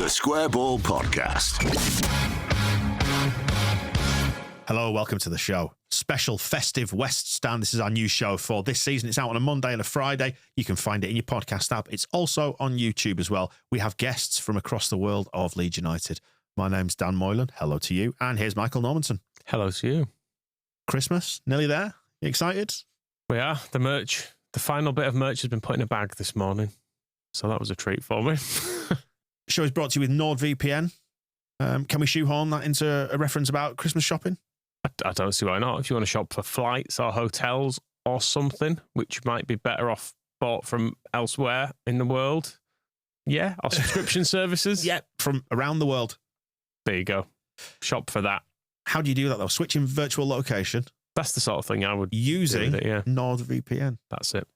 The Square Ball Podcast. Hello, welcome to the show. Special Festive West Stand. This is our new show for this season. It's out on a Monday and a Friday. You can find it in your podcast app. It's also on YouTube as well. We have guests from across the world of Leeds United. My name's Dan Moylan. Hello to you. And here's Michael Normanson. Hello to you. Christmas, nearly there. You excited? We are. The merch, the final bit of merch has been put in a bag this morning. So that was a treat for me. Show is brought to you with NordVPN. Can we shoehorn that into a reference about Christmas shopping? I don't see why not. If you want to shop for flights or hotels or something, which might be better off bought from elsewhere in the world. Yeah, or subscription services. Yeah, from around the world. There you go. Shop for that. How do you do that, though? Switching virtual location? That's the sort of thing I would using do with it, yeah. NordVPN. That's it.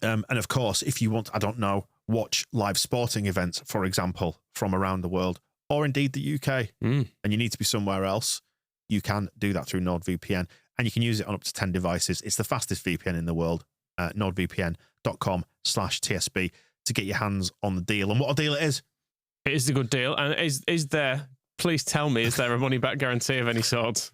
And of course, if you want, I don't know, watch live sporting events, for example, from around the world, or indeed the UK, and you need to be somewhere else, you can do that through NordVPN, and you can use it on up to 10 devices. It's the fastest VPN in the world, nordvpn.com/TSB, to get your hands on the deal. And what a deal it is. It is a good deal. And is there, please tell me, is there a money-back guarantee of any sort?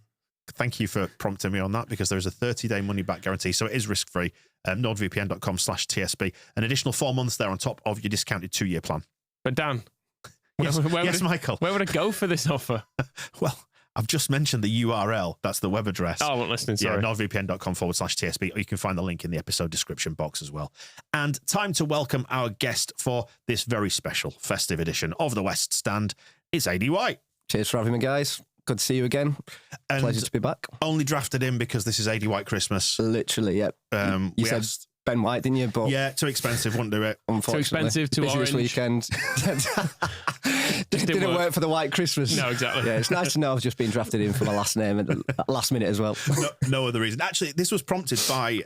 Thank you for prompting me on that, because there's a 30-day money-back guarantee, so it is risk-free. nordvpn.com/TSB. An additional 4 months there on top of your discounted 2-year plan. But Dan, Michael. Where would I go for this offer? Well, I've just mentioned the URL. That's the web address. Oh, I wasn't listening, sorry. Yeah, nordvpn.com/TSB, or you can find the link in the episode description box as well. And time to welcome our guest for this very special festive edition of the West Stand. It's Aidy White. Cheers for having me, guys. Good to see you again. And pleasure to be back. Only drafted in because this is Aidy White Christmas. Literally, yeah. You said Ben White, didn't you? But yeah, too expensive, wouldn't do it. Too expensive, too busy orange. this weekend. Didn't work for the White Christmas. No, exactly. Yeah, it's nice to know I've just been drafted in for my last name at the last minute as well. No other reason. Actually, this was prompted by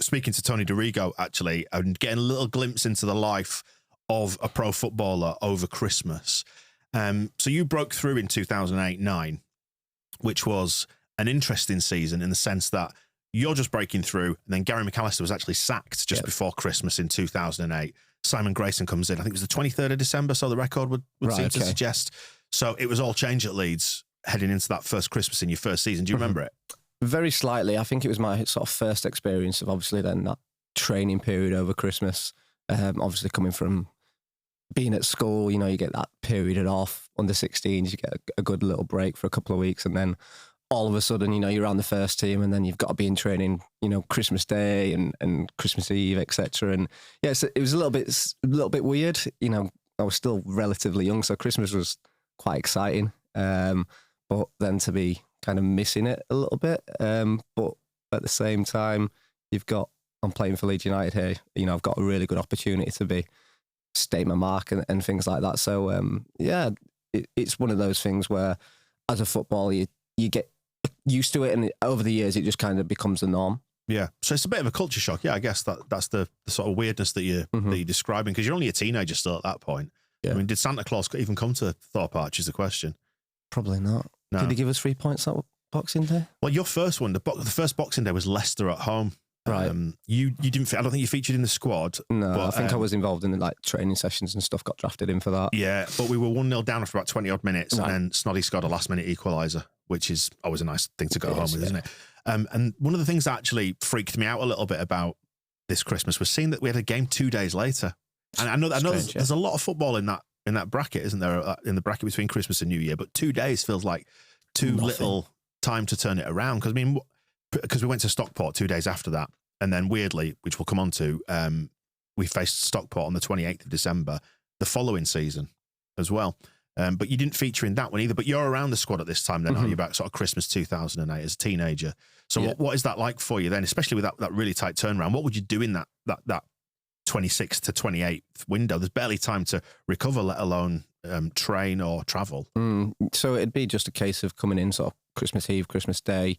speaking to Tony DeRigo, actually, and getting a little glimpse into the life of a pro footballer over Christmas. So you broke through in 2008-09, which was an interesting season in the sense that you're just breaking through, and then Gary McAllister was actually sacked just before Christmas in 2008. Simon Grayson comes in. I think it was the 23rd of December, so the record would seem to suggest. So it was all change at Leeds heading into that first Christmas in your first season. Do you remember it? Very slightly. I think it was my sort of first experience of obviously then that training period over Christmas. Obviously coming from being at school, you know, you get that period off, under 16s, you get a good little break for a couple of weeks, and then all of a sudden, you know, you're on the first team, and then you've got to be in training, you know, Christmas Day and Christmas Eve, etc. And yeah, so it was a little bit weird. You know, I was still relatively young, so Christmas was quite exciting. But then to be kind of missing it a little bit. But at the same time, I'm playing for Leeds United here. You know, I've got a really good opportunity to state my mark and things like that. So yeah, it's one of those things where, as a footballer, you get used to it, and over the years it just kind of becomes the norm. Yeah, so it's a bit of a culture shock. Yeah, I guess that's the sort of weirdness that you're describing, because you're only a teenager still at that point. Yeah. I mean, did Santa Claus even come to Thorpe Arch is the question. Probably not. No. Did he give us 3 points that Boxing Day? Well, your first one, the first Boxing Day was Leicester at home. Right. You didn't. I don't think you featured in the squad. No, but, I think I was involved in the training sessions and stuff. Got drafted in for that. Yeah, but we were 1-0 down after about 20 odd minutes, and then Snoddy scored a last minute equaliser, which is always a nice thing to go home with, isn't it? And one of the things that actually freaked me out a little bit about this Christmas was seeing that we had a game 2 days later. And I know there's a lot of football in that bracket, isn't there? In the bracket between Christmas and New Year, but 2 days feels like too little time to turn it around. Because we went to Stockport 2 days after that. And then weirdly, which we'll come on to, we faced Stockport on the 28th of December, the following season as well. But you didn't feature in that one either. But you're around the squad at this time then, aren't you, about sort of Christmas 2008 as a teenager? So what is that like for you then, especially with that really tight turnaround? What would you do in that 26th to 28th window? There's barely time to recover, let alone train or travel. So it'd be just a case of coming in sort of Christmas Eve, Christmas Day,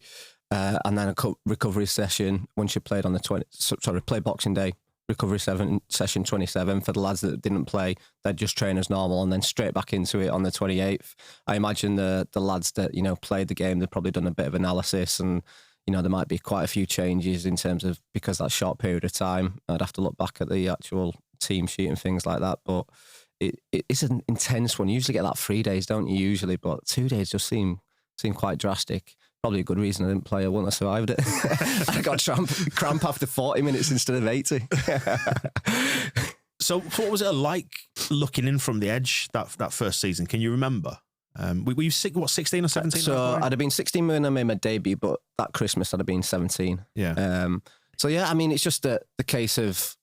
and then a recovery session once you played on the play Boxing Day, recovery session 27 for the lads that didn't play. They'd just train as normal and then straight back into it on the 28th. I imagine the lads that, you know, played the game, they've probably done a bit of analysis, and, you know, there might be quite a few changes in terms of, because that short period of time, I'd have to look back at the actual team sheet and things like that. But it's an intense one. You usually get that 3 days, don't you? Usually, but 2 days just seem quite drastic. Probably a good reason I didn't play. I wouldn't have survived it. I got cramp after 40 minutes instead of 80. So what was it like looking in from the edge that first season? Can you remember? Were you 16 or 17? So I'd have been 16 when I made my debut, but that Christmas I'd have been 17. Yeah. So yeah, I mean, it's just the case of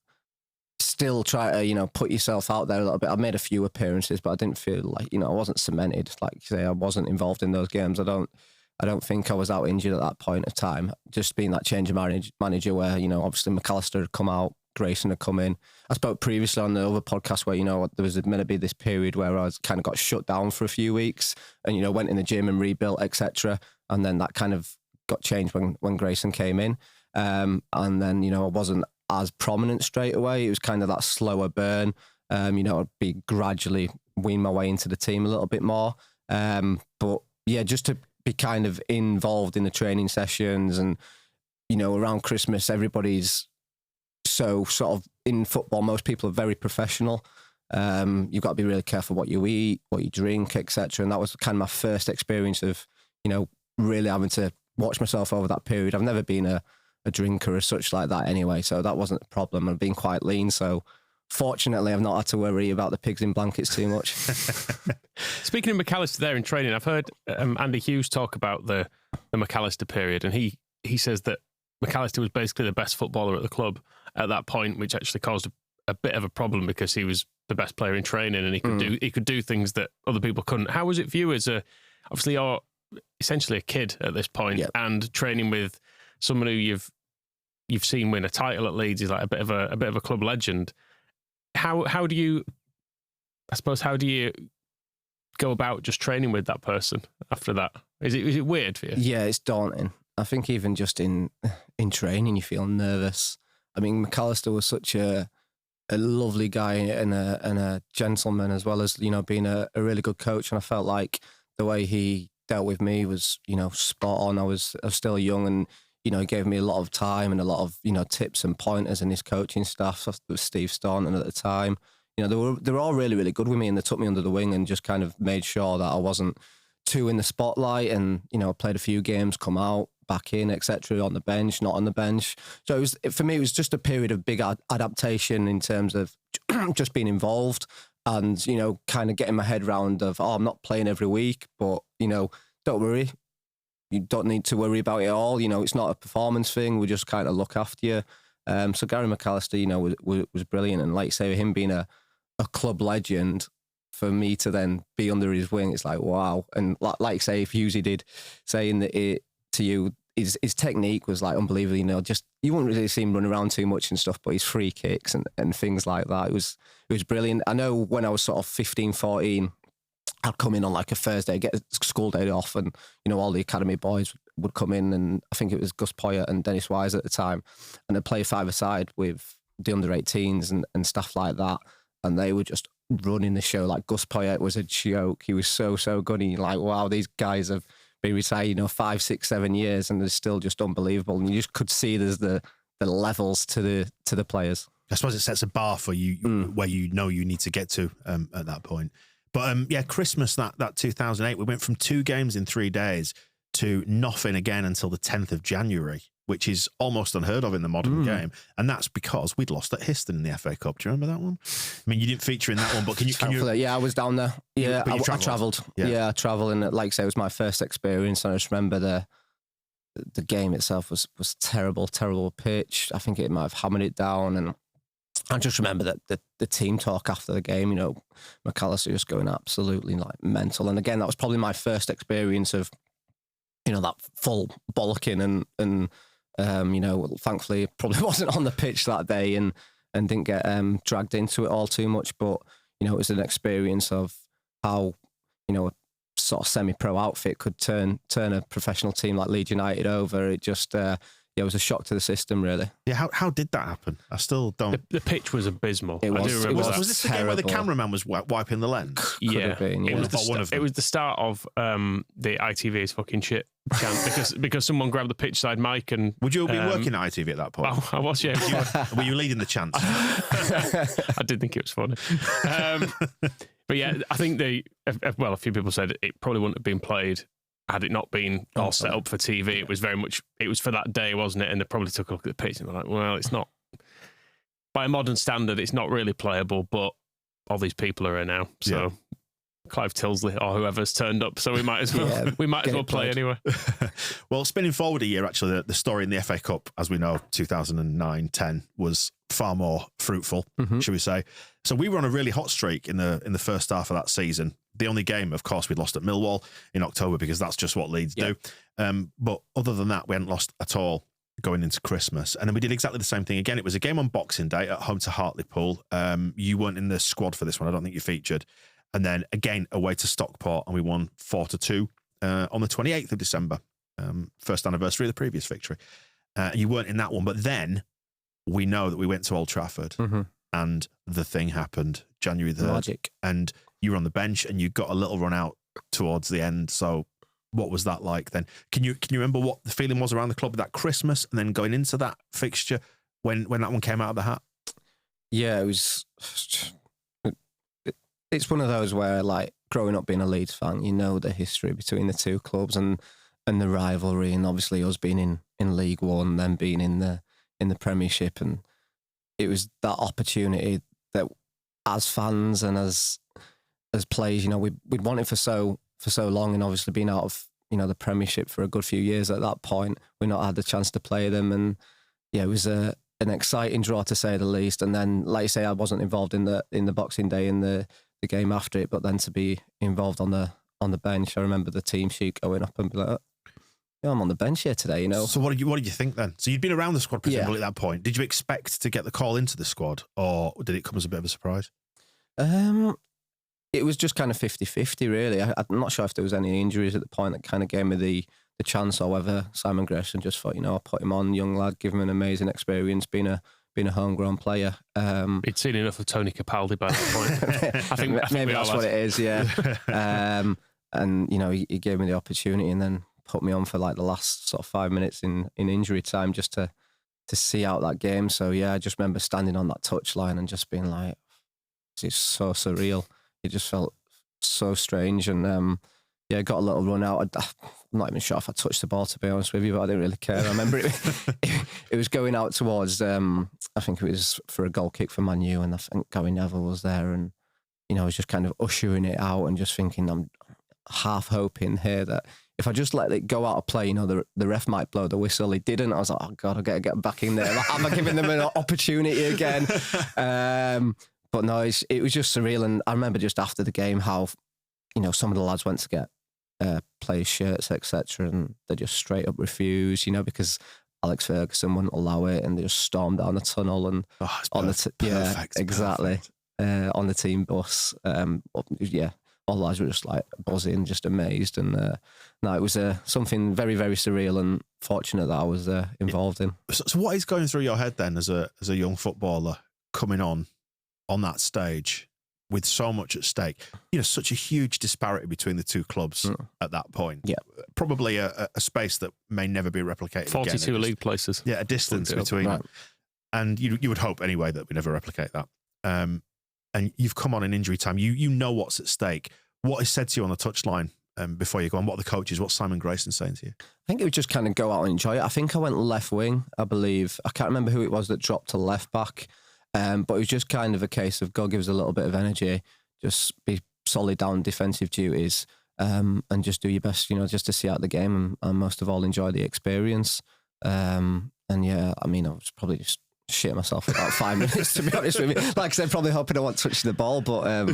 still try to, put yourself out there a little bit. I made a few appearances, but I didn't feel like, I wasn't cemented. Like you say, I wasn't involved in those games. I don't think I was out injured at that point of time. Just being that change of manager where, obviously McAllister had come out, Grayson had come in. I spoke previously on the other podcast where, there was meant to be this period where I was kind of got shut down for a few weeks and, went in the gym and rebuilt, etc. And then that kind of got changed when Grayson came in. And then, I wasn't as prominent straight away. It was kind of that slower burn. I'd be gradually wean my way into the team a little bit more. But yeah, just to be kind of involved in the training sessions and, around Christmas, everybody's so sort of in football, most people are very professional. You've got to be really careful what you eat, what you drink, etc. And that was kind of my first experience of, really having to watch myself over that period. I've never been a drinker as such like that anyway, so that wasn't a problem. I've been quite lean, so fortunately I've not had to worry about the pigs in blankets too much. Speaking of McAllister there in training, I've heard Andy Hughes talk about the McAllister period, and he says that McAllister was basically the best footballer at the club at that point, which actually caused a bit of a problem because he was the best player in training and he could do things that other people couldn't. How was it for you as obviously you're essentially a kid at this point, yep, and training with someone who you've seen win a title at Leeds, is like a bit of a club legend. How do you go about just training with that person after that? Is it weird for you? Yeah, it's daunting. I think even just in training, you feel nervous. I mean, McAllister was such a lovely guy and a gentleman, as well as being a really good coach. And I felt like the way he dealt with me was spot on. I was still young, and he gave me a lot of time and a lot of tips and pointers in his coaching staff. So there was Steve Staunton at the time. They were all really, really good with me, and they took me under the wing and just kind of made sure that I wasn't too in the spotlight. And I played a few games, come out, back in, etc. On the bench, not on the bench. So for me, it was just a period of big adaptation in terms of just being involved and kind of getting my head round of, I'm not playing every week, but don't worry. You don't need to worry about it all. It's not a performance thing. We just kind of look after you. So Gary McAllister, was brilliant. And like you say, him being a club legend, for me to then be under his wing, it's like, wow. And like say, if Husey did saying that it to you, his technique was like unbelievable. Just you wouldn't really see him run around too much and stuff, but his free kicks and things like that, it was brilliant. I know when I was sort of 15, 14, I'd come in on like a Thursday, get a school day off, and all the academy boys would come in, and I think it was Gus Poyet and Dennis Wise at the time, and they'd play five-a-side with the under-18s and stuff like that, and they were just running the show. Like Gus Poyet was a joke. He was so good. And you're like, wow, these guys have been retired 5, 6, 7 years, and they're still just unbelievable. And you just could see there's the levels to the players. I suppose it sets a bar for you where you need to get to at that point. But Christmas that 2008, we went from 2 games in 3 days to nothing again until the 10th of January, which is almost unheard of in the modern game. And that's because we'd lost at Histon in the FA Cup. Do you remember that one? I mean, you didn't feature in that one, but can you? Yeah, I was down there. Yeah, I travelled. Yeah, I travelled, and like I say, it was my first experience. And I just remember the game itself was terrible pitch. I think it might have hammered it down, and I just remember that the team talk after the game, McAllister just going absolutely like mental. And again, that was probably my first experience of, that full bollocking and thankfully probably wasn't on the pitch that day and didn't get dragged into it all too much. But, it was an experience of how, a sort of semi-pro outfit could turn a professional team like Leeds United over. It just, it was a shock to the system, really. Yeah, how did that happen? I still don't. The pitch was abysmal. It I was- do it remember was- that. Was this the game where the terrible. cameraman was wiping the lens? Yeah, have been, It, yeah. was the Or one of them. it was the start of the ITV is fucking shit chant because someone grabbed the pitch side mic and. Would you have been working at ITV at that point? I was, yeah. Were you leading the chance? I did think it was funny. But yeah, I think a few people said it probably wouldn't have been played had it not been all set up for TV. It was very much, it was for that day, wasn't it? And they probably took a look at the pitch and were like, well, it's not, by a modern standard, it's not really playable, but all these people are here now. So Clive Tilsley or whoever's turned up. So we might as well, play anyway. Well, spinning forward a year, actually, the story in the FA Cup, as we know, 2009-10, was far more fruitful, should we say. So we were on a really hot streak in the first half of that season. The only game, of course, we'd lost at Millwall in October because that's just what Leeds do. But other than that, we hadn't lost at all going into Christmas. And then we did exactly the same thing again. It was a game on Boxing Day at home to Hartlepool. You weren't in the squad for this one. I don't think you featured. And then again, away to Stockport, and we won 4-2 on the 28th of December, first anniversary of the previous victory. You weren't in that one. But then we know that we went to Old Trafford and the thing happened, January 3rd. Magic. And you were on the bench and you got a little run out towards the end. So what was that like then? Can you remember what the feeling was around the club that Christmas and then going into that fixture when that one came out of the hat? Yeah, it was. It's one of those where, like, growing up being a Leeds fan, you know the history between the two clubs and the rivalry, and obviously us being in League One, then being in the Premiership, and it was that opportunity that, as fans and as players, you know, we'd wanted for so long, and obviously being out of, you know, the Premiership for a good few years at that point, we not had the chance to play them, and yeah, it was an exciting draw to say the least. And then, like you say, I wasn't involved in the Boxing Day in the game after it, but then to be involved on the bench, I remember the team sheet going up and be like, yeah, I'm on the bench here today, you know. So what did you think then? So you'd been around the squad presumably at that point. Did you expect to get the call into the squad, or did it come as a bit of a surprise? It was just kind of 50-50 really. I'm not sure if there was any injuries at the point that kind of gave me the chance, or whether Simon Grayson just thought, you know, I'll put him on, young lad, give him an amazing experience being a homegrown player. He'd seen enough of Tony Capaldi by that point. I think maybe that's what it is, yeah. And, you know, he gave me the opportunity and then put me on for like the last sort of 5 minutes in injury time just to see out that game. So, yeah, I just remember standing on that touchline and just being like, it's so surreal. It just felt so strange. And, yeah, got a little run out. I'm not even sure if I touched the ball, to be honest with you, but I didn't really care. I remember it was going out towards, I think it was for a goal kick for Man U, and I think Gary Neville was there, and, you know, I was just kind of ushering it out and just thinking, I'm half hoping here that if I just let it go out of play, you know, the ref might blow the whistle. He didn't. I was like, oh God, I've got to get back in there. Am I giving them an opportunity again? But no, it was just surreal. And I remember just after the game how, you know, some of the lads went to get players' shirts, etc., and they just straight up refused, you know, because Alex Ferguson wouldn't allow it, and they just stormed down the tunnel and on perfect, exactly on the team bus. Yeah, all the lads were just like buzzing, just amazed, and no, it was something very, very surreal and fortunate that I was involved in. So what is going through your head then as a young footballer coming on that stage with so much at stake? You know, such a huge disparity between the two clubs at that point. Yeah. Probably a space that may never be replicated 42 again. league places. Yeah, a distance between them. And you would hope anyway that we never replicate that. And you've come on in injury time. You know what's at stake. What is said to you on the touchline before you go on? What are the coaches? What's Simon Grayson saying to you? I think it would just kind of go out and enjoy it. I think I went left wing, I believe. I can't remember who it was that dropped to left back. But it was just kind of a case of God give us a little bit of energy, just be solid down defensive duties, and just do your best, you know, just to see out the game and most of all enjoy the experience. And yeah, I mean, I was probably just shitting myself for about 5 minutes, to be honest with you. Like I said, probably hoping I won't touch the ball, but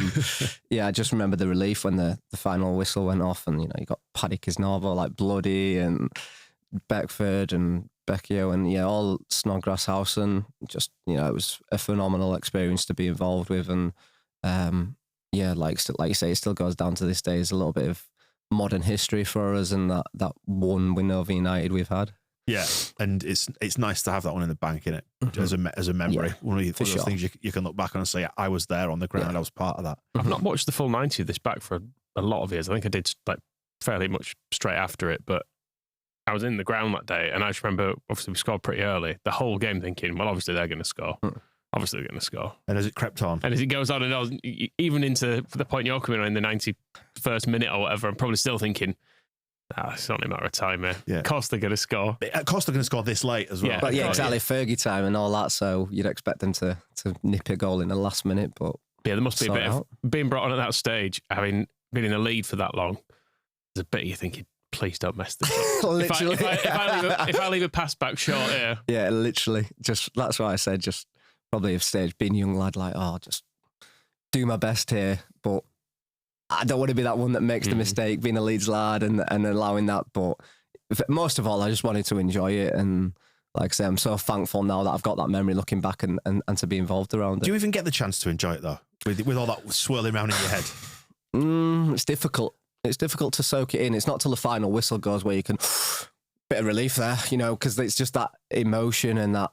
yeah, I just remember the relief when the final whistle went off, and, you know, you got Paddy Kisnorbo like bloody, and Beckford and Becchio, and yeah, all Snodgrass House, and just, you know, it was a phenomenal experience to be involved with. And yeah, like you say, it still goes down to this day as a little bit of modern history for us, and that one win over United we've had. Yeah, and it's nice to have that one in the bank, innit? As a memory. Yeah, one of those sure. things you can look back on and say, I was there on the ground, I was part of that. I've not watched the full 90 of this back for a lot of years. I think I did like fairly much straight after it, but I was in the ground that day, and I just remember, obviously, we scored pretty early. The whole game thinking, well, obviously they're going to score. Obviously they're going to score. And as it crept on. And as it goes on and on, even into the point you're coming on in the 91st minute or whatever, I'm probably still thinking, it's only a matter of time, eh? Yeah. Of course they're going to score. Of course they're going to score this late as well. Yeah. But yeah, exactly. Fergie time and all that. So you'd expect them to nip a goal in the last minute. But yeah, there must be a sort bit of being brought on at that stage, having been in the lead for that long. There's a bit of you thinking, please don't mess this up. Literally. If I leave a pass back short here. Yeah, literally. Just that's why I said just probably of stage, being a young lad, like, just do my best here. But I don't want to be that one that makes the mistake, being a Leeds lad and allowing that. But most of all, I just wanted to enjoy it. And like I say, I'm so thankful now that I've got that memory looking back and to be involved around it. Do you even get the chance to enjoy it, though, with all that swirling around in your head? It's difficult. It's difficult to soak it in. It's not till the final whistle goes where you can... bit of relief there, because it's just that emotion and that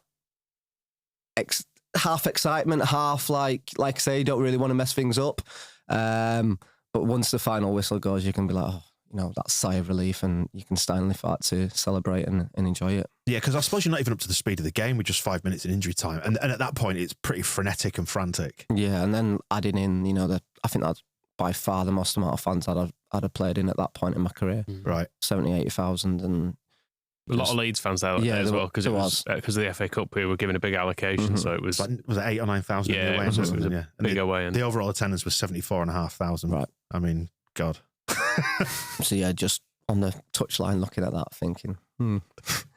half excitement, half like I say, you don't really want to mess things up. But once the final whistle goes, you can be like, that sigh of relief, and you can finally start to celebrate and enjoy it. Yeah, because I suppose you're not even up to the speed of the game with just 5 minutes in injury time. And at that point, it's pretty frenetic and frantic. Yeah, and then adding in, I think that's by far the most amount of fans I'd have played in at that point in my career. Right. 70,000, 80,000. And a lot of Leeds fans there as well, because it was because of the FA Cup, we were given a big allocation, so it was... Was it 8,000 or 9,000 yeah, away? It was a big away. And the overall attendance was 74,500. Right. I mean, God. So yeah, just on the touchline looking at that thinking...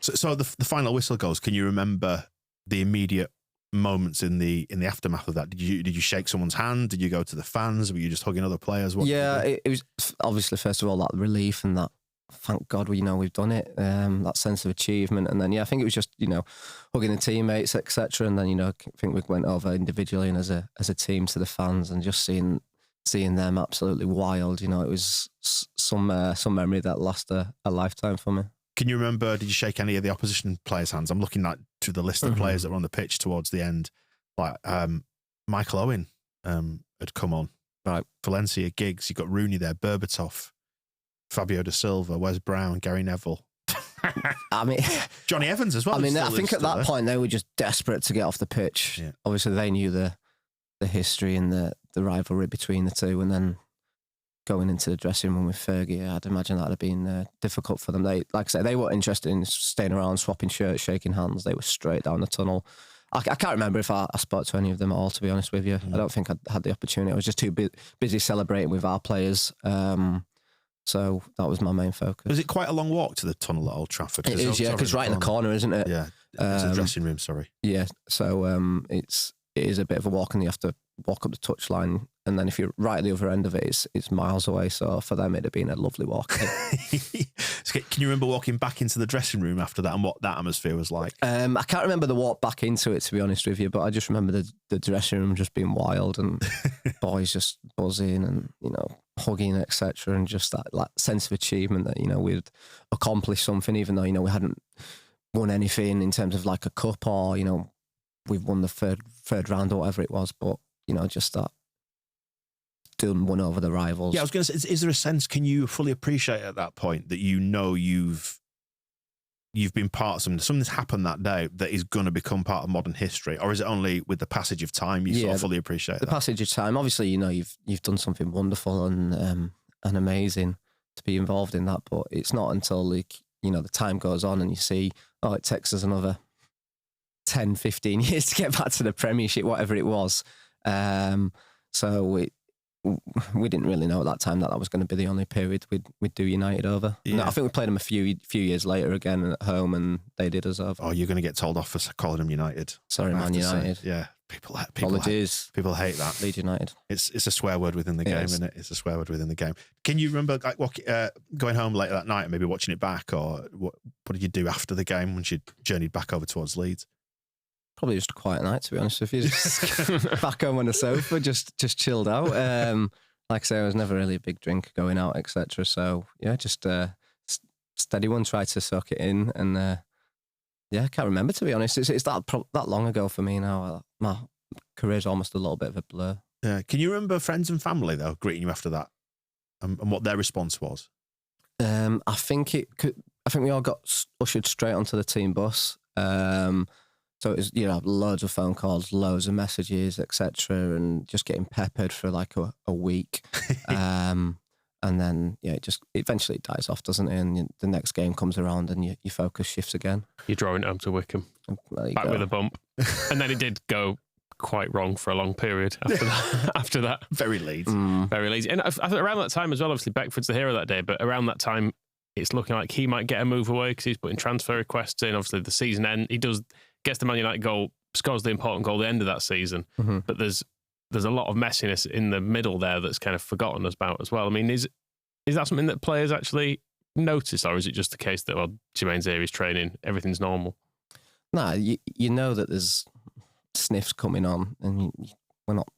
So the final whistle goes, can you remember the immediate moments in the aftermath of that? Did you shake someone's hand? Did you go to the fans? Were you just hugging other players? It was obviously, first of all, that relief and that, thank God, we've done it. That sense of achievement, and then I think it was just hugging the teammates, etc. And then I think we went over individually and as a team to the fans, and just seeing them absolutely wild. It was some memory that lasted a lifetime for me. Can you remember? Did you shake any of the opposition players' hands? I'm looking at to the list of players that were on the pitch towards the end. Like Michael Owen had come on. Right. Valencia, Giggs. You got Rooney there. Berbatov. Fabio Da Silva, Wes Brown, Gary Neville. I mean, Johnny Evans as well. I mean, I think at that point they were just desperate to get off the pitch. Yeah. Obviously, they knew the history and the rivalry between the two, and then going into the dressing room with Fergie, I'd imagine that'd have been difficult for them. They, like I say, they weren't interested in staying around, swapping shirts, shaking hands. They were straight down the tunnel. I can't remember if I spoke to any of them at all, to be honest with you. I don't think I had the opportunity. I was just too busy celebrating with our players. So that was my main focus. Was it quite a long walk to the tunnel at Old Trafford? It is, yeah, because right in the corner, isn't it? Yeah, it's a dressing room, sorry. Yeah, so it is a bit of a walk, and you have to walk up the touchline, and then if you're right at the other end of it, it's miles away. So for them, it'd have been a lovely walk. Can you remember walking back into the dressing room after that and what that atmosphere was like? I can't remember the walk back into it, to be honest with you, but I just remember the dressing room just being wild and boys just buzzing and hugging, etc., and just that sense of achievement that we'd accomplished something, even though we hadn't won anything in terms of like a cup or we've won the third round or whatever it was, but just that still won over the rivals. Yeah, I was going to say, is there a sense, can you fully appreciate at that point that you've been part of something's happened that day that is going to become part of modern history, or is it only with the passage of time you sort of fully appreciate the that? passage of time? Obviously, you've done something wonderful and amazing to be involved in that, but it's not until the time goes on and you see, it takes us another 10, 15 years to get back to the Premiership, whatever it was. So we didn't really know at that time that was going to be the only period we'd do United over. Yeah. No, I think we played them a few years later again at home, and they did us over. Oh, you're going to get told off for calling them United. Sorry, Man United. Yeah, people apologies. People hate that. Leeds United. It's a swear word within the game, isn't it? It's a swear word within the game. Can you remember going home later that night and maybe watching it back, or what did you do after the game once you journeyed back over towards Leeds? Probably just a quiet night, to be honest with you. Just back home on the sofa, just chilled out. Like I say, I was never really a big drinker going out, etc. So yeah, just steady one, try to soak it in, and Yeah, I can't remember, to be honest. It's that long ago for me now. My career's almost a little bit of a blur. Yeah. Can you remember friends and family, though, greeting you after that and what their response was? I think we all got ushered straight onto the team bus. So it was, loads of phone calls, loads of messages, etc., and just getting peppered for like a week. And then, it just eventually dies off, doesn't it? And the next game comes around and your focus shifts again. You're drawing it home to Wickham. Back with a bump. And then it did go quite wrong for a long period after that. Very Leeds. Very Leeds. And around that time as well, obviously Beckford's the hero that day, but around that time, it's looking like he might get a move away because he's putting transfer requests in. Obviously, the season end, gets the Man United goal, scores the important goal at the end of that season. Mm-hmm. But there's a lot of messiness in the middle there that's kind of forgotten about as well. I mean, is that something that players actually notice, or is it just the case that, Jermaine's here, he's training, everything's normal? Nah, you know that there's sniffs coming on, and we're not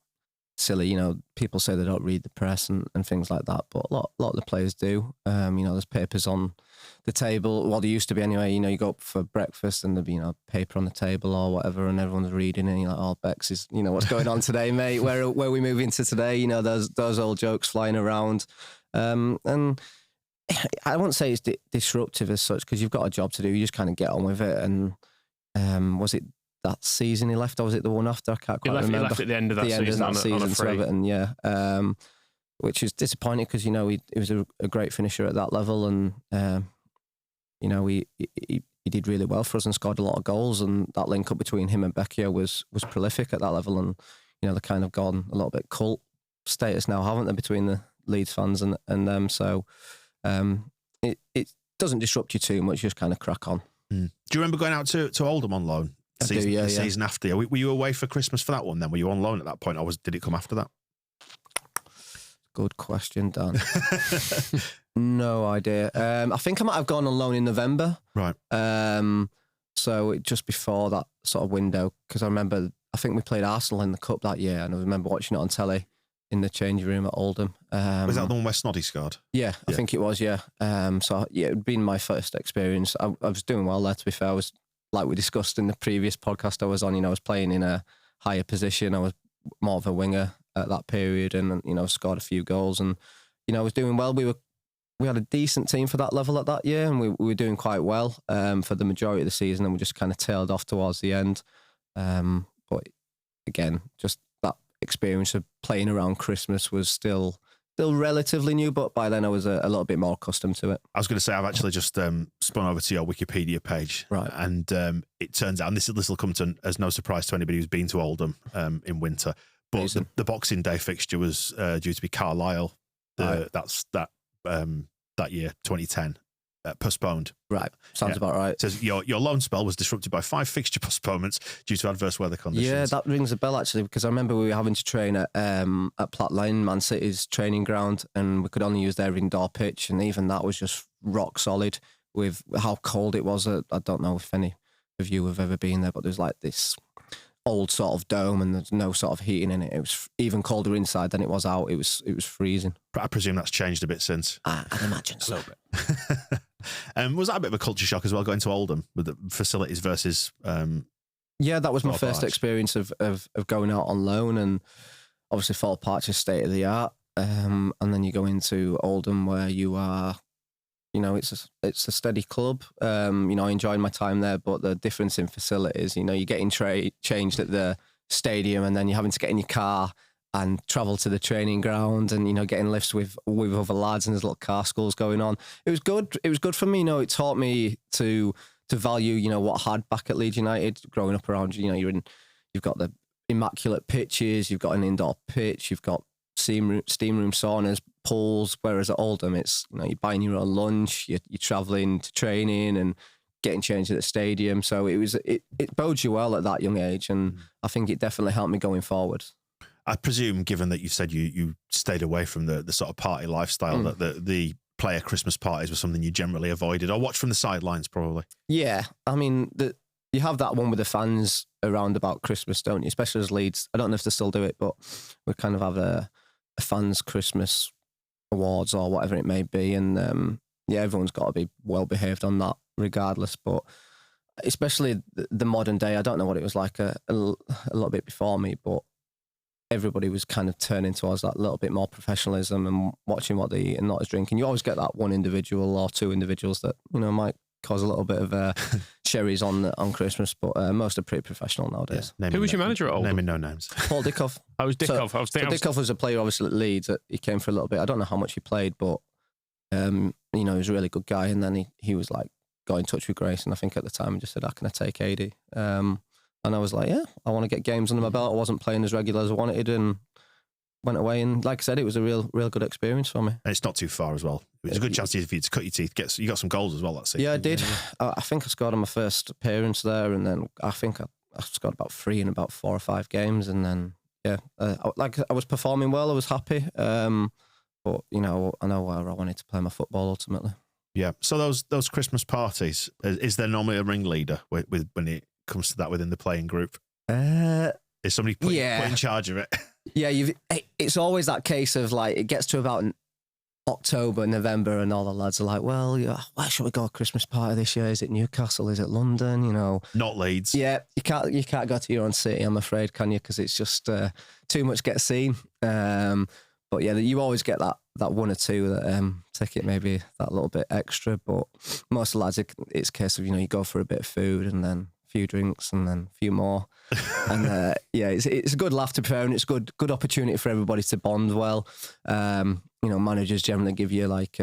silly. People say they don't read the press and things like that, but a lot of the players do. There's papers on the table. Well, there used to be anyway. You go up for breakfast and there'd be paper on the table or whatever, and everyone's reading, and you're like, "Oh, Bex is what's going on today, mate? Where are we moving to today?" Those old jokes flying around, and I won't say it's disruptive as such because you've got a job to do. You just kind of get on with it. And was it that season he left, or was it the one after? I can't quite remember. He left at the end of that season on a free. Everton, which is disappointing because he was a great finisher at that level, and he did really well for us and scored a lot of goals, and that link up between him and Becchio was prolific at that level, and they're kind of gone a little bit cult status now, haven't they, between the Leeds fans and them? So it doesn't disrupt you too much; you just kind of crack on. Do you remember going out to Oldham on loan? Season after. Were you away for Christmas for that one then? Were you on loan at that point, or did it come after that? Good question, Dan. No idea. I think I might have gone on loan in November. Right. So just before that sort of window, because I think we played Arsenal in the Cup that year, and I remember watching it on telly in the changing room at Oldham. Was that the one where Snoddy scored? Yeah, I think it was, yeah. So it had been my first experience. I was doing well there, to be fair. I was, like we discussed in the previous podcast I was on, I was playing in a higher position. I was more of a winger at that period, and scored a few goals, and I was doing well. We had a decent team for that level at that year, and we were doing quite well for the majority of the season, and we just kind of tailed off towards the end. But again, just that experience of playing around Christmas was still relatively new, but by then I was a little bit more accustomed to it. I was going to say, I've actually just spun over to your Wikipedia page, right? And it turns out, and this will come as no surprise to anybody who's been to Oldham in winter, but the Boxing Day fixture was due to be Carlisle. That's that year, 2010, postponed. Right, sounds about right. It says your loan spell was disrupted by 5 fixture postponements due to adverse weather conditions. Yeah, that rings a bell actually, because I remember we were having to train at Platt Lane, Man City's training ground, and we could only use their indoor pitch, and even that was just rock solid with how cold it was. I don't know if any of you have ever been there, but there's like this old sort of dome, and there's no sort of heating in it. It was even colder inside than it was out. It was freezing. I presume that's changed a bit since. I'd imagine so. A little bit. Was that a bit of a culture shock as well, going to Oldham with the facilities versus? Yeah, that was my first experience of going out on loan, and obviously Fort Parch is state of the art, and then you go into Oldham where you are. It's a steady club. I enjoyed my time there, but the difference in facilities, you're getting changed at the stadium, and then you're having to get in your car and travel to the training ground, and getting lifts with other lads, and there's little car schools going on. It was good. It was good for me. It taught me to value what I had back at Leeds United growing up around. You've got the immaculate pitches, you've got an indoor pitch, you've got steam room saunas, pools, whereas at Oldham it's you're buying your own lunch, you're travelling to training and getting changed at the stadium. So it bodes you well at that young age, and I think it definitely helped me going forward. I presume, given that you said you stayed away from the sort of party lifestyle, that the player Christmas parties was something you generally avoided or watched from the sidelines, probably. Yeah, I mean, you have that one with the fans around about Christmas, don't you? Especially as Leeds. I don't know if they still do it, but we kind of have a fans Christmas awards or whatever it may be, and everyone's got to be well behaved on that regardless. But especially the modern day. I don't know what it was like a little bit before me, but everybody was kind of turning towards that little bit more professionalism and watching what they eat and not as drinking. You always get that one individual or two individuals that, you know, might cause a little bit of cherries on Christmas, but most are pretty professional nowadays. Who was your manager at Oldham? Naming no names. Paul Dickov. I was Dickov. Dickov was a player, obviously, at Leeds. He came for a little bit. I don't know how much he played, but, you know, he was a really good guy. And then he was like, got in touch with Grace. And I think at the time he just said, can I take Aidy? And I was like, yeah, I want to get games under my belt. I wasn't playing as regular as I wanted and went away. And like I said, it was a real good experience for me. And it's not too far as well. It was a good chance for you to cut your teeth. You got some goals as well that season. Yeah, I did. I think I scored on my first appearance there. And then I think I scored about 3 in about 4 or 5 games. And then, yeah, I was performing well. I was happy. But, you know, I know where I wanted to play my football ultimately. Yeah. So those Christmas parties, is there normally a ringleader when it comes to that within the playing group? Is somebody put in charge of it? Yeah, it's always that case of like, it gets to about October, November, and all the lads are like, well, where should we go? A Christmas party this year? Is it Newcastle? Is it London? You know, not Leeds. Yeah, you can't go to your own city, I'm afraid, can you? Because it's just too much gets seen. But yeah, you always get that one or two that take it maybe that little bit extra. But most of the lads, it's a case of, you know, you go for a bit of food and then a few drinks and then a few more. And yeah, it's a good laugh to prepare, and it's good opportunity for everybody to bond well. You know, managers generally give you like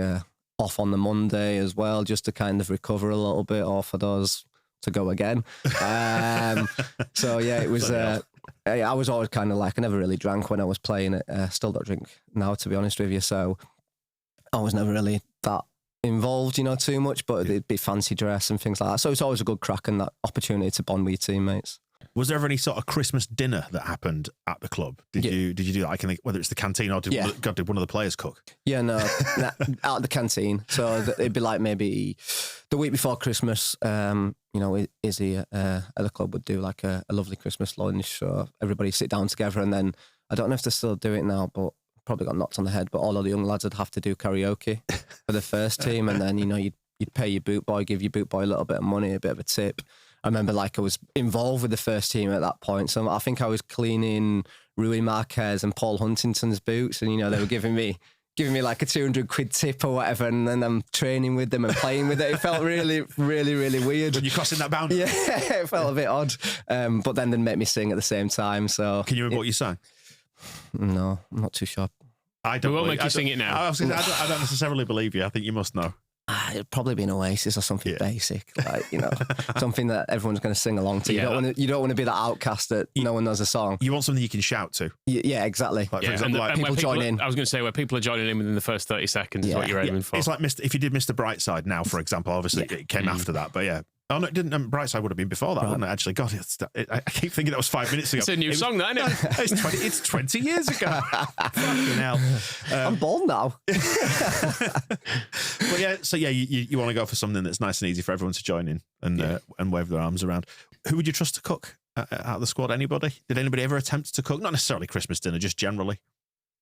off on the Monday as well, just to kind of recover a little bit, or for those to go again. So yeah, it was. I was always kind of like, I never really drank when I was playing it. Still don't drink now, to be honest with you. So I was never really that involved, you know, too much, but it'd be fancy dress and things like that. So it's always a good crack and that opportunity to bond with your teammates. Was there ever any sort of Christmas dinner that happened at the club? Did you do that? I can, whether it's the canteen or did one of the players cook? Yeah, no, out of the canteen. So it'd be like maybe the week before Christmas. You know, Izzy at the club would do like a lovely Christmas lunch. So everybody sit down together, and then I don't know if they still do it now, but probably got knocked on the head. But all of the young lads would have to do karaoke for the first team, and then, you know, you'd pay your boot boy, give your boot boy a little bit of money, a bit of a tip. I remember like I was involved with the first team at that point. So I think I was cleaning Rui Marquez and Paul Huntington's boots, and, you know, they were giving me like a 200 quid tip or whatever, and then I'm training with them and playing with it. It felt really, really, really weird. When you're crossing that boundary. Yeah, it felt a bit odd. But then they make me sing at the same time. So can you remember what you sang? No, I'm not too sure. We won't make you sing it now. I don't necessarily believe you. I think you must know. It'd probably be an Oasis or something basic, like, you know, something that everyone's going to sing along to. Yeah. You don't want to be that outcast that no one knows a song. You want something you can shout to. Yeah, exactly. Like, for example, and people join in. I was going to say, where people are joining in within the first 30 seconds is what you're aiming for. It's like if you did Mr. Brightside now, for example, obviously it came after that, but yeah. Oh, no, it didn't. Brightside would have been before that, wouldn't it? Actually, God, I keep thinking that was 5 minutes ago. It's a new song, that, isn't it? It's 20 years ago. Fucking hell. I'm bald now. Well, yeah. So yeah, you want to go for something that's nice and easy for everyone to join in and wave their arms around. Who would you trust to cook out of the squad? Anybody? Did anybody ever attempt to cook? Not necessarily Christmas dinner, just generally.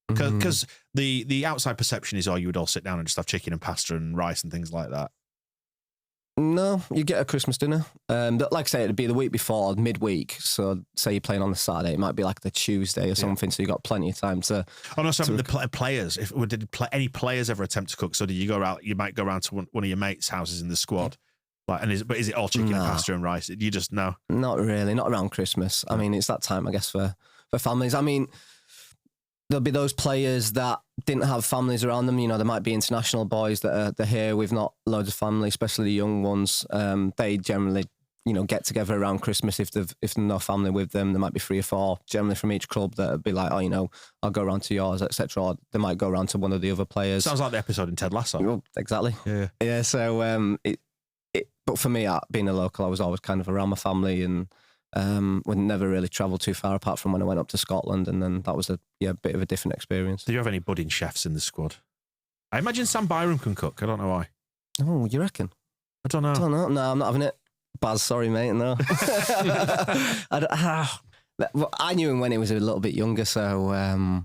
Because the outside perception is, you would all sit down and just have chicken and pasta and rice and things like that. No, you get a Christmas dinner. But like I say, it'd be the week before, midweek. So say you're playing on the Saturday, it might be like the Tuesday or something. So you got plenty of time to. Oh no, sorry, the players. Did any players ever attempt to cook? So did you go out? You might go around to one of your mates' houses in the squad. Like, but is it all chicken and pasta and rice? You just know? Not really. Not around Christmas. I mean, it's that time, I guess, for families. I mean, there'll be those players that didn't have families around them. You know, there might be international boys that are here with not loads of family, especially the young ones. They generally, you know, get together around Christmas if there's no family with them. There might be 3 or 4 generally from each club that'd be like, you know, I'll go around to yours, etc. Or they might go around to one of the other players. Sounds like the episode in Ted Lasso. Well, exactly. Yeah. So but for me, being a local, I was always kind of around my family and. Would never really travel too far apart from when I went up to Scotland, and then that was a bit of a different experience. Do you have any budding chefs in the squad? I imagine Sam Byram can cook. I don't know why. Oh, you reckon? I don't know. No, I'm not having it. Baz, sorry, mate. No. I knew him when he was a little bit younger, so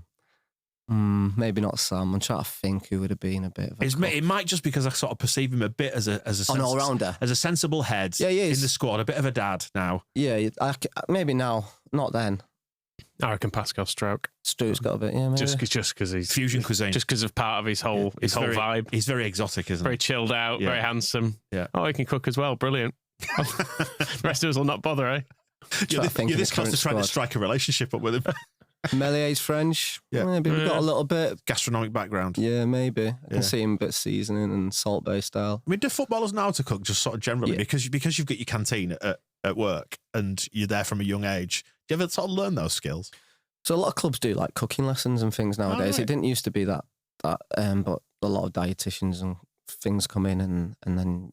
Maybe not Sam. I'm trying to think who would have been a bit of a It might just because I sort of perceive him a bit as a an all-rounder. as a sensible head in the squad, a bit of a dad now. Yeah, maybe now, not then. I reckon Pascal Strouk. Strouk's got a bit, yeah, maybe. Just because he's fusion cuisine. Just because of part of his whole vibe. He's very exotic, isn't he? Very chilled out, very handsome. Yeah. Oh, he can cook as well. Brilliant. The rest of us will not bother, eh? You're this close to trying to strike a relationship up with him. Melier's French. Yeah. Maybe we've got a little bit. Gastronomic background. Yeah, maybe. I can see him a bit seasoning and salt-based style. I mean, do footballers know how to cook just sort of generally? Because you've got your canteen at work and you're there from a young age. Do you ever sort of learn those skills? So a lot of clubs do like cooking lessons and things nowadays. Right. It didn't used to be that, but a lot of dietitians and things come in and then,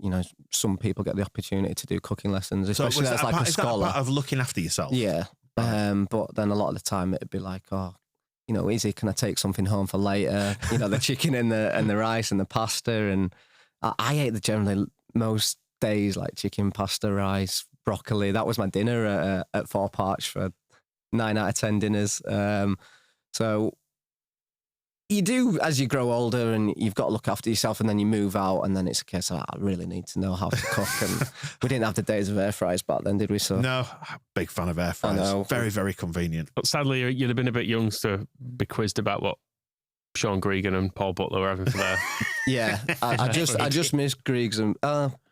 some people get the opportunity to do cooking lessons, especially as like a scholar. Is that part of looking after yourself? Yeah. But then a lot of the time it'd be like, easy, can I take something home for later? The chicken and the rice and the pasta. And I ate generally most days like chicken, pasta, rice, broccoli. That was my dinner at Fort Parch for 9 out of 10 dinners. So you do as you grow older and you've got to look after yourself and then you move out and then it's a case of, I really need to know how to cook. And we didn't have the days of air fryers back then, did we? So no, big fan of air fryers. Very, very convenient. But sadly, you'd have been a bit young to be quizzed about what Sean Gregan and Paul Butler were having for their... Yeah, I just missed Griggs and...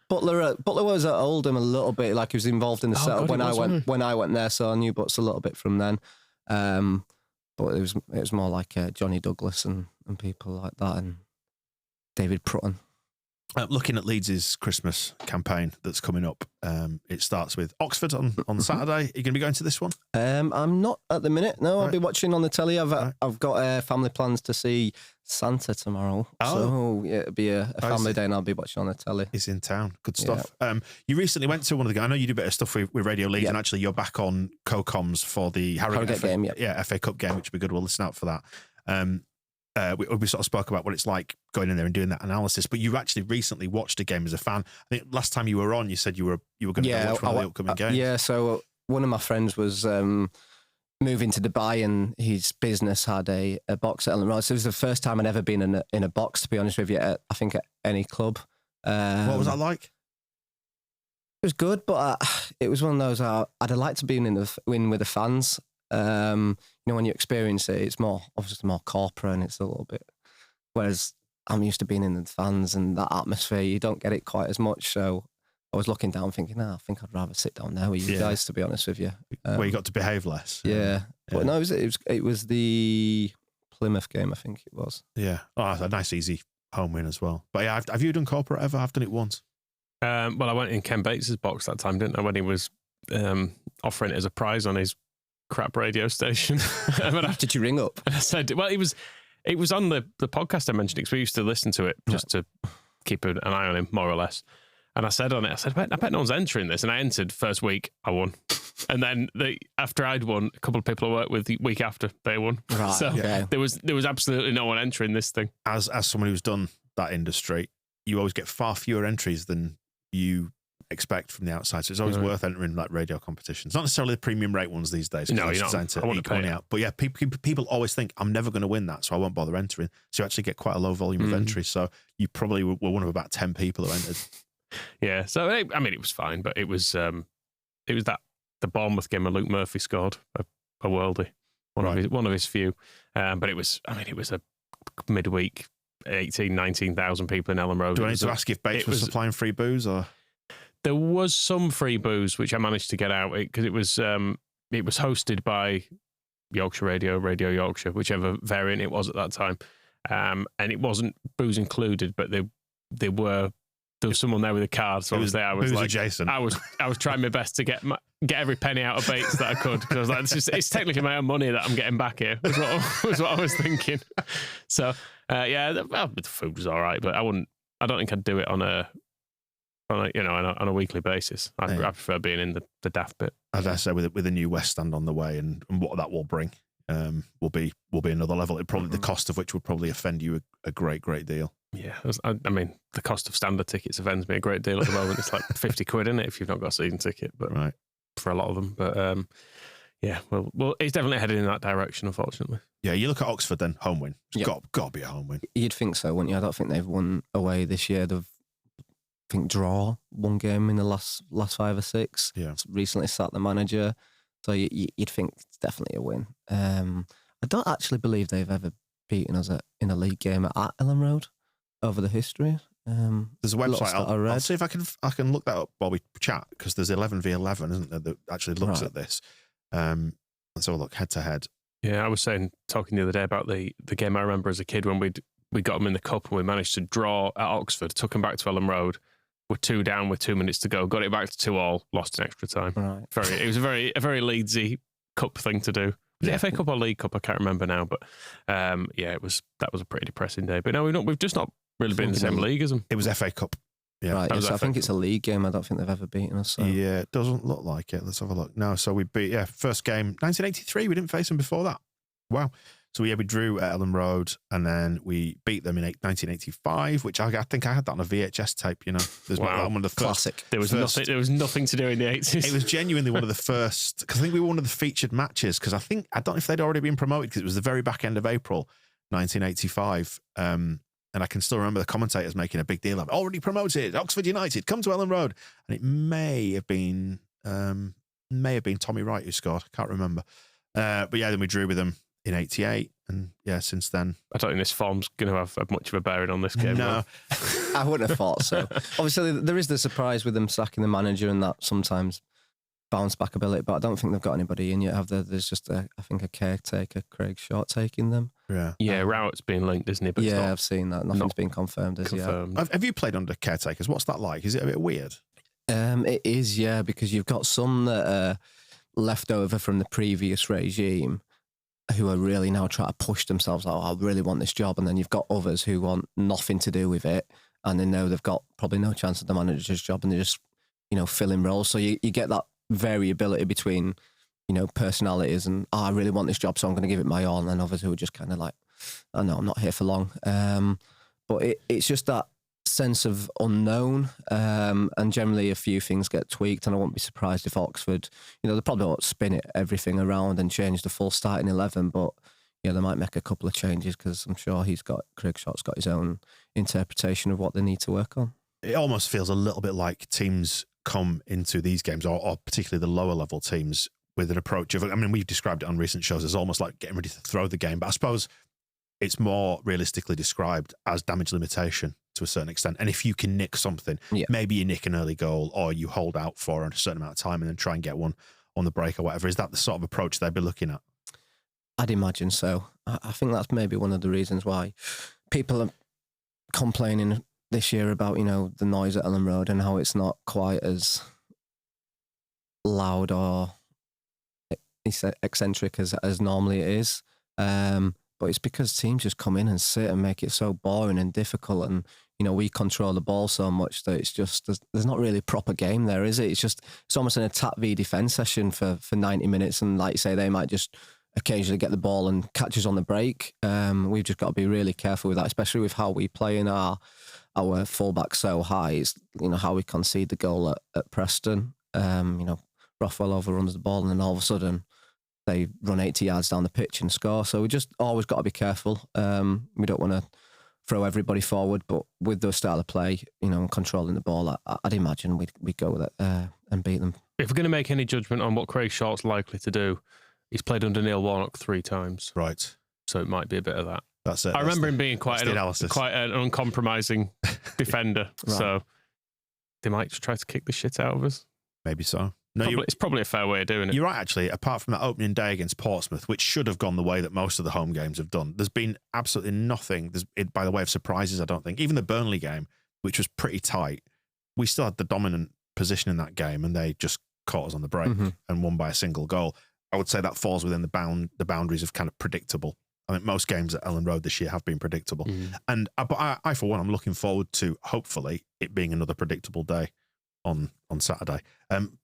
Butler was at Oldham a little bit, like he was involved in the setup when I went there, so I knew Butts a little bit from then. But it was more like Johnny Douglas and people like that, and David Prutton. Looking at Leeds' Christmas campaign that's coming up, it starts with Oxford on Saturday. Are you going to be going to this one? I'm not at the minute. No, I'll be watching on the telly. I've got family plans to see Santa tomorrow. Oh. So it'll be a family day and I'll be watching on the telly. He's in town. Good stuff. Yeah. You recently went to one of the... I know you do a bit of stuff with Radio Leeds and actually you're back on co-coms for the Harrogate game. FA Cup game, which would be good. We'll listen out for that. We sort of spoke about what it's like going in there and doing that analysis, but you actually recently watched a game as a fan. I think last time you were on, you said you were going to go watch one of the upcoming games. Yeah, so one of my friends was moving to Dubai and his business had a box at Ellen Road. So it was the first time I'd ever been in a box, to be honest with you, I think at any club. What was that like? It was good, but it was one of those, I'd have liked to be in with the fans. When you experience it, it's obviously more corporate and it's a little bit, whereas I'm used to being in the fans and that atmosphere, you don't get it quite as much. So I was looking down thinking, I think I'd rather sit down there with you guys, to be honest with you. Where you got to behave less. Yeah. But no, it was the Plymouth game, I think it was. Yeah. Oh, a nice easy home win as well. But yeah, have you done corporate ever? I've done it once. Well, I went in Ken Bates's box that time, didn't I, when he was offering it as a prize on his crap radio station. Did you ring up? I said, well, it was on the podcast I mentioned because we used to listen to it just to keep an eye on him, more or less. And I said, I bet no one's entering this. And I entered first week, I won. And then after I'd won, a couple of people I worked with the week after, they won. Right, so there was absolutely no one entering this thing. As someone who's done that industry, you always get far fewer entries than you expect from the outside, so it's always worth entering like radio competitions. Not necessarily the premium rate ones these days. No, you're not. I want to pay out. But yeah, people always think I'm never going to win that, so I won't bother entering. So you actually get quite a low volume of entries. So you probably were one of about 10 people who entered. Yeah. So I mean, it was fine, but it was that the Bournemouth game where Luke Murphy scored a worldie, one of his few. But it was a midweek 19,000 people inEllen Road. Do I need to ask if Bates was supplying free booze or? There was some free booze, which I managed to get out because it was hosted by Yorkshire Radio Yorkshire, whichever variant it was at that time. And it wasn't booze included, but there was someone there with a card. So obviously I was like, adjacent. I was trying my best to get every penny out of Bates that I could, because I was like, it's technically my own money that I'm getting back here. Was what I was thinking. So the food was all right, but I don't think I'd do it on a weekly basis. I prefer being in the daft bit. As I say, with a new West Stand on the way, and what that will bring will be another level. The cost of which would probably offend you a great deal. Yeah, I mean, the cost of standard tickets offends me a great deal at the moment. It's like 50 quid, isn't it, if you've not got a season ticket? But for a lot of them, but Yeah, well, it's definitely headed in that direction, unfortunately. Yeah, you look at Oxford then, home win. It's Yep. got to be a home win. You'd think so, wouldn't you? I don't think they've won away this year. They've, I think, draw one game in the last 5 or 6. Yeah. Recently sacked the manager. So you'd think it's definitely a win. I don't actually believe they've ever beaten us in a league game at Ellen Road over the history. There's a website. I'll I'll see if I can look that up while we chat, because there's 11v11, isn't there, that actually looks at this. Let's have a look head to head. Yeah, I was talking the other day about the game I remember as a kid when we got them in the cup and we managed to draw at Oxford, took them back to Ellen Road. We're 2 down with 2 minutes to go, got it back to 2-2, lost in extra time. Right. It was a very Leedsy cup thing to do. Was it FA Cup or League Cup? I can't remember now, but that was a pretty depressing day. But no, we've just not really been in the same league as them. It was FA Cup. Yeah, right. So I think it's a league game. I don't think they've ever beaten us. So. Yeah, it doesn't look like it. Let's have a look. No, so we beat, first game, 1983. We didn't face them before that. Wow. So we drew at Ellen Road, and then we beat them in 1985, which I think I had that on a VHS tape. There's one of the first, classic. There was nothing to do in the 80s. It was genuinely one of the first, because I think we were one of the featured matches, because I don't know if they'd already been promoted, because it was the very back end of April 1985. And I can still remember the commentators making a big deal of already promoted, Oxford United, come to Ellen Road. And it may have been Tommy Wright who scored. I can't remember. But yeah, then we drew with them in 88. And yeah, since then. I don't think this form's going to have much of a bearing on this game. No. I wouldn't have thought so. Obviously, there is the surprise with them sacking the manager and that sometimes bounce back ability, but I don't think they've got anybody in yet, have they? There's just, I think, a caretaker, Craig Short, taking them. Yeah, Rowett's been linked, isn't he? But yeah, I've seen that. Nothing's been confirmed as yet. Have you played under caretakers? What's that like? Is it a bit weird? It is, yeah, because you've got some that are left over from the previous regime who are really now trying to push themselves out. I really want this job. And then you've got others who want nothing to do with it, and they know they've got probably no chance of the manager's job, and they just, filling roles. So you get that variability between, personalities and, I really want this job, so I'm going to give it my all. And then others who are just kind of like, oh no, I'm not here for long. But it's just that sense of unknown, and generally a few things get tweaked, and I won't be surprised if Oxford, they probably won't spin it everything around and change the full starting 11, but they might make a couple of changes, because I'm sure Craig Short's got his own interpretation of what they need to work on. It almost feels a little bit like teams come into these games, or particularly the lower level teams, with an approach of, we've described it on recent shows as almost like getting ready to throw the game, but I suppose it's more realistically described as damage limitation to a certain extent. And if you can nick something, maybe you nick an early goal, or you hold out for a certain amount of time and then try and get one on the break or whatever. Is that the sort of approach they'd be looking at? I'd imagine so. I think that's maybe one of the reasons why people are complaining this year about, the noise at Ellen Road and how it's not quite as loud or eccentric as normally it is. But it's because teams just come in and sit and make it so boring and difficult, and we control the ball so much that it's just there's not really a proper game there, is it? It's almost an attack v defence session for 90 minutes, and like you say, they might just occasionally get the ball and catch us on the break. We've just got to be really careful with that, especially with how we play in our fullback so high. It's, how we concede the goal at Preston. Rothwell overruns the ball, and then all of a sudden they run 80 yards down the pitch and score. So we just always got to be careful. We don't want to throw everybody forward, but with their style of play, and controlling the ball, I'd imagine we'd go with it and beat them. If we're going to make any judgment on what Craig Short's likely to do, he's played under Neil Warnock 3 times. Right. So it might be a bit of that. That's it. I remember him being quite an uncompromising defender. Right. So they might just try to kick the shit out of us. Maybe so. No, it's probably a fair way of doing it. You're right, actually. Apart from that opening day against Portsmouth, which should have gone the way that most of the home games have done, there's been absolutely nothing by the way of surprises, I don't think. Even the Burnley game, which was pretty tight, we still had the dominant position in that game, and they just caught us on the break and won by a single goal. I would say that falls within the boundaries of kind of predictable. I think most games at Ellen Road this year have been predictable. And but I, for one, I'm looking forward to, hopefully, it being another predictable day on Saturday.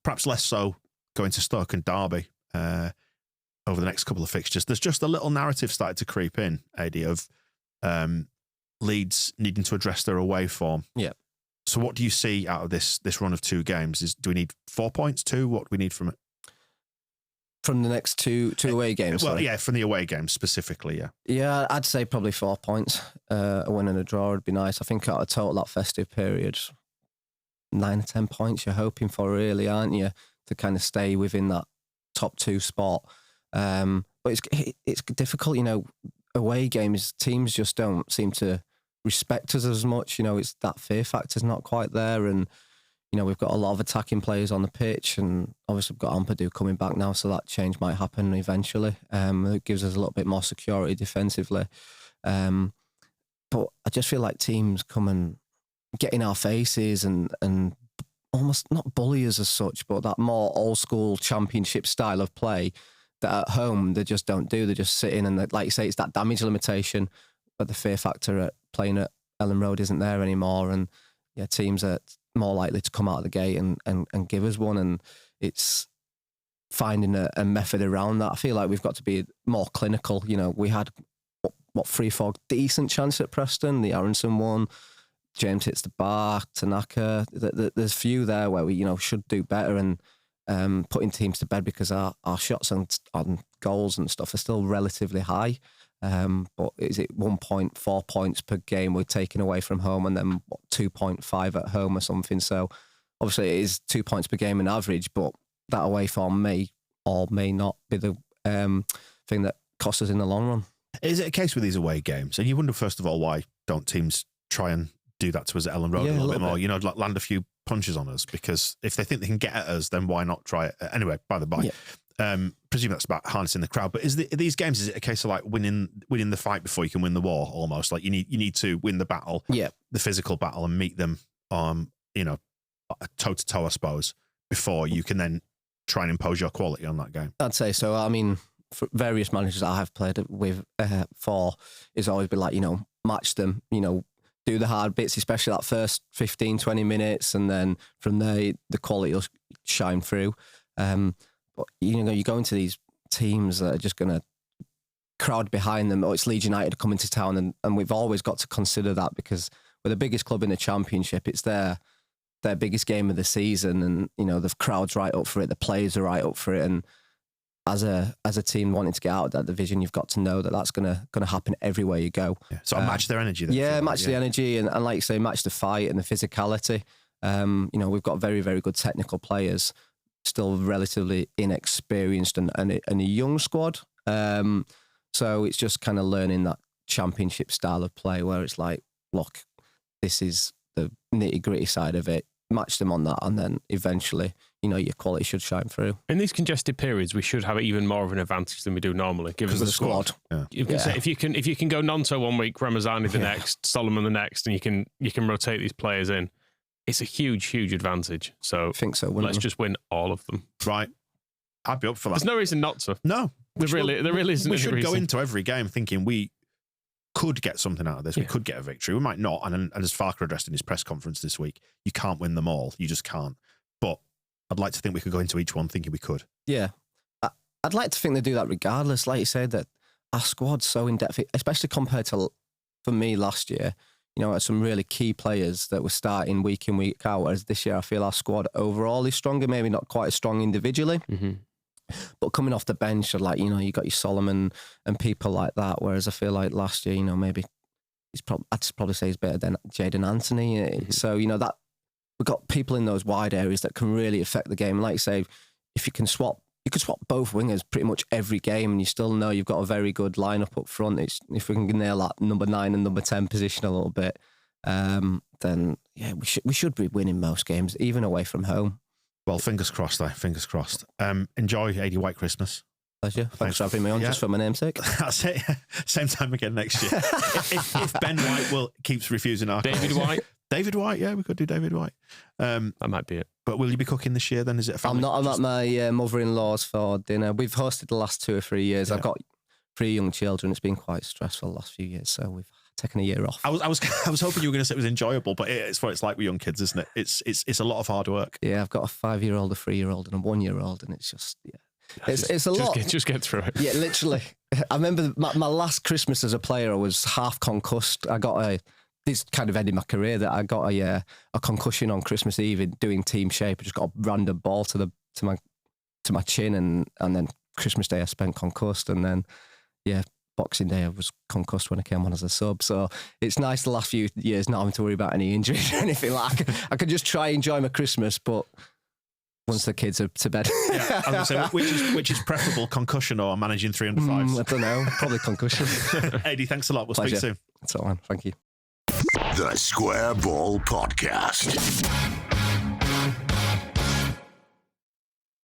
Perhaps less so going to Stoke and Derby over the next couple of fixtures. There's just a little narrative started to creep in, Aidy, of Leeds needing to address their away form. Yeah. So what do you see out of this run of 2 games? Do we need 4 points, 2? What do we need from it? From the next two away games? Well, sorry. yeah, from the away games specifically, yeah. Yeah, I'd say probably 4 points. A win and a draw would be nice. I think out of total that festive period, 9 or 10 points you're hoping for, really, aren't you? To kind of stay within that top 2 spot. But it's difficult, away games, teams just don't seem to respect us as much. It's that fear factor's not quite there. And, we've got a lot of attacking players on the pitch, and obviously we've got Ampadu coming back now, so that change might happen eventually. It gives us a little bit more security defensively. But I just feel like teams come and get in our faces and almost not bully us as such, but that more old school championship style of play that at home they just don't do. They just sit in and, like you say, it's that damage limitation, but the fear factor at playing at Ellen Road isn't there anymore. And yeah, teams are more likely to come out of the gate and give us one. And it's finding a method around that. I feel like we've got to be more clinical. We had, 3-4 decent chances at Preston, the Aronson one, James hits the bar, Tanaka. There's a few there where we, should do better and putting teams to bed, because our shots on goals and stuff are still relatively high. But is it 1.4 points per game we're taking away from home, and then 2.5 at home or something? So obviously it is 2 points per game on average, but that away form may or may not be the thing that costs us in the long run. Is it a case with these away games? And you wonder, first of all, why don't teams try and do that to us at Ellen Road a little bit more? Like land a few punches on us, because if they think they can get at us, then why not try it? Anyway, by the by, presume that's about harnessing the crowd. But these games, is it a case of like winning the fight before you can win the war? Almost like you need to win the battle, the physical battle, and meet them toe to toe, I suppose, before you can then try and impose your quality on that game. I'd say so. I mean, for various managers I have played with for, is always been like, match them, do the hard bits, especially that first 15, 20 minutes. And then from there, the quality will shine through. But, you go into these teams that are just going to crowd behind them. It's Leeds United coming to town. And we've always got to consider that, because we're the biggest club in the Championship. It's their biggest game of the season. And, the crowd's right up for it. The players are right up for it. And as a team wanting to get out of that division, you've got to know that that's going to happen everywhere you go. Yeah. So match their energy. Match the energy and like you say, match the fight and the physicality. We've got very, very good technical players, still relatively inexperienced and a young squad. So it's just kind of learning that championship style of play where it's like, look, this is the nitty gritty side of it. Match them on that, and then eventually, your quality should shine through. In these congested periods, we should have even more of an advantage than we do normally, given the squad. Yeah. You can say if you can go Nonto 1 week, Ramazani the next, Solomon the next, and you can rotate these players in. It's a huge, huge advantage. So I think so. Let's just win all of them. Right. I'd be up for that. There's no reason not to. No. There really isn't. We should reason. go into every game thinking we could get something out of this. We could get a victory. We might not. And as Farker addressed in his press conference this week, you can't win them all. You just can't. But I'd like to think we could go into each one thinking we could. Yeah. I'd like to think they do that regardless. Like you said, that our squad's so in-depth, especially compared to, for me, last year. Some really key players that were starting week in, week out. Whereas this year, I feel our squad overall is stronger, maybe not quite as strong individually. Mm-hmm. But coming off the bench, you got your Solomon and people like that. Whereas I feel like last year, maybe I'd probably say he's better than Jadon Anthony. Mm-hmm. So, that we've got people in those wide areas that can really affect the game. And like you say, if you could swap both wingers pretty much every game, and you still know you've got a very good lineup up front. If we can nail that number 9 and number 10 position a little bit, then we should be winning most games, even away from home. Well, fingers crossed, though. Fingers crossed. Enjoy Aidy White Christmas. Pleasure. Thanks for having me on, just for my namesake. That's it. Same time again next year. if Ben White keeps refusing our David calls. White. David White, yeah, we could do David White. That might be it. But will you be cooking this year then? Is it a family? I'm at my mother-in-law's for dinner. We've hosted the last 2 or 3 years. Yeah. I've got 3 young children. It's been quite stressful the last few years, so we've taken a year off. I was hoping you were going to say it was enjoyable, but it's what it's like with young kids, isn't it? It's a lot of hard work. Yeah, I've got a 5-year-old, a 3-year-old, and a 1-year-old, and it's just it's a lot. Just get through it. Yeah, literally. I remember my last Christmas as a player, I was half concussed. I got this kind of ended my career, that I got a concussion on Christmas Eve doing team shape. I just got a random ball to my chin and then Christmas Day I spent concussed, and then Boxing Day I was concussed when I came on as a sub. So it's nice the last few years not having to worry about any injuries or anything like. I could just try and enjoy my Christmas, but once the kids are to bed. Yeah, I was going to say, which is preferable, concussion or managing 305s? I don't know, probably concussion. Aidy, thanks a lot. We'll Pleasure. speak soon. That's all, man. Thank you. The Square Ball Podcast.